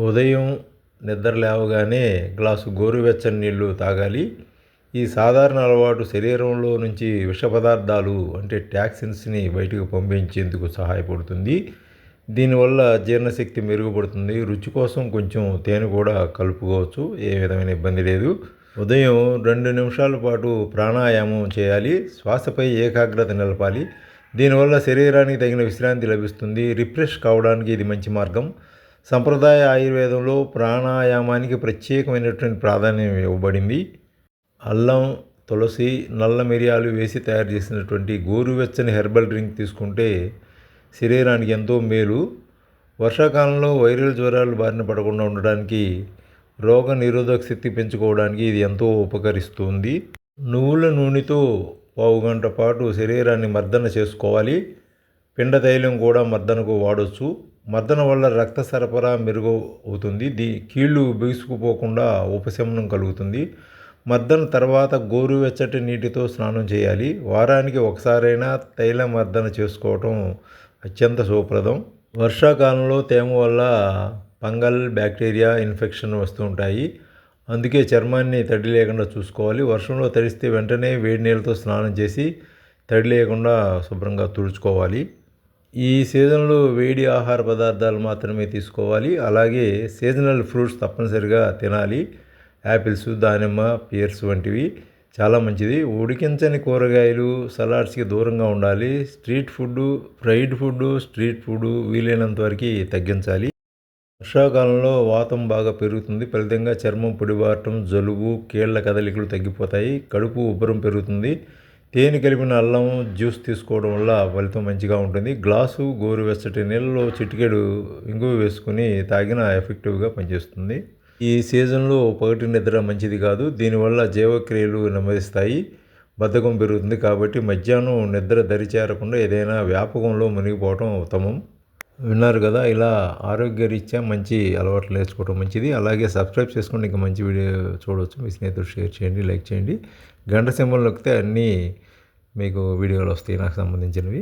ఉదయం నిద్ర లేవగానే గ్లాసు గోరువెచ్చని నీళ్లు తాగాలి. ఈ సాధారణ అలవాటు శరీరంలో నుంచి విష పదార్థాలు అంటే టాక్సిన్స్ని బయటకు పంపించేందుకు సహాయపడుతుంది. దీనివల్ల జీర్ణశక్తి మెరుగుపడుతుంది. రుచి కోసం కొంచెం తేనె కూడా కలుపుకోవచ్చు, ఏ విధమైన ఇబ్బంది లేదు. ఉదయం 2 నిమిషాల పాటు ప్రాణాయామం చేయాలి. శ్వాసపై ఏకాగ్రత నిలపాలి. దీనివల్ల శరీరానికి తగిన విశ్రాంతి లభిస్తుంది. రిఫ్రెష్ కావడానికి ఇది మంచి మార్గం. సంప్రదాయ ఆయుర్వేదంలో ప్రాణాయామానికి ప్రత్యేకమైనటువంటి ప్రాధాన్యం ఇవ్వబడింది. అల్లం, తులసి, నల్ల మిరియాలు వేసి తయారు చేసినటువంటి గోరువెచ్చని హెర్బల్ డ్రింక్ తీసుకుంటే శరీరానికి ఎంతో మేలు. వర్షాకాలంలో వైరల్ జ్వరాలు బారిన పడకుండా ఉండడానికి, రోగ నిరోధక శక్తి పెంచుకోవడానికి ఇది ఎంతో ఉపకరిస్తుంది. నువ్వుల నూనెతో పావుగంట పాటు శరీరాన్ని మర్దన చేసుకోవాలి. పిండ తైలం కూడా మర్దనకు వాడవచ్చు. మర్దన వల్ల రక్త సరఫరా మెరుగు అవుతుంది. కీళ్ళు బిగుసుకుపోకుండా ఉపశమనం కలుగుతుంది. మర్దన తర్వాత గోరువెచ్చటి నీటితో స్నానం చేయాలి. వారానికి ఒకసారైనా తైల మర్దన చేసుకోవటం అత్యంత శుభప్రదం. వర్షాకాలంలో తేమ వల్ల ఫంగల్, బ్యాక్టీరియా ఇన్ఫెక్షన్ వస్తూ ఉంటాయి. అందుకే చర్మాన్ని తడి లేకుండా చూసుకోవాలి. వర్షంలో తడిస్తే వెంటనే వేడి నీళ్ళతో స్నానం చేసి తడి లేకుండా శుభ్రంగా తుడుచుకోవాలి. ఈ సీజన్లో వేడి ఆహార పదార్థాలు మాత్రమే తీసుకోవాలి. అలాగే సీజనల్ ఫ్రూట్స్ తప్పనిసరిగా తినాలి. యాపిల్స్, దానిమ్మ, పియర్స్ వంటివి చాలా మంచిది. ఉడికించని కూరగాయలు, సలాడ్స్కి దూరంగా ఉండాలి. ఫ్రైడ్ ఫుడ్, స్ట్రీట్ ఫుడ్ వీలైనంత వరకు తగ్గించాలి. వర్షాకాలంలో వాతం బాగా పెరుగుతుంది. ఫలితంగా చర్మం పొడిబారటం, జలుబు, కీళ్ల కదలికలు తగ్గిపోతాయి. కడుపు ఉబ్బరం పెరుగుతుంది. తేనె కలిపిన అల్లం జ్యూస్ తీసుకోవడం వల్ల ఫలితం మంచిగా ఉంటుంది. గ్లాసు గోరువెచ్చటి నీళ్ళలో చిటికెడు ఇంగువ వేసుకుని తాగిన ఎఫెక్టివ్గా పనిచేస్తుంది. ఈ సీజన్లో పగటి నిద్ర మంచిది కాదు. దీనివల్ల జీవక్రియలు నెమ్మదిస్తాయి, బద్ధకం పెరుగుతుంది. కాబట్టి మధ్యాహ్నం నిద్ర దరిచేరకుండా ఏదైనా వ్యాపకంలో మునిగిపోవడం ఉత్తమం. విన్నారు కదా, ఇలా ఆరోగ్యరీత్యా మంచి అలవాట్లు నేర్చుకోవడం మంచిది. అలాగే సబ్స్క్రైబ్ చేసుకుని ఇంకా మంచి వీడియో చూడవచ్చు. మీ స్నేహితులు షేర్ చేయండి, లైక్ చేయండి. గంట సింబల్ నొక్కితే అన్నీ మీకు వీడియోలు వస్తాయి నాకు సంబంధించినవి.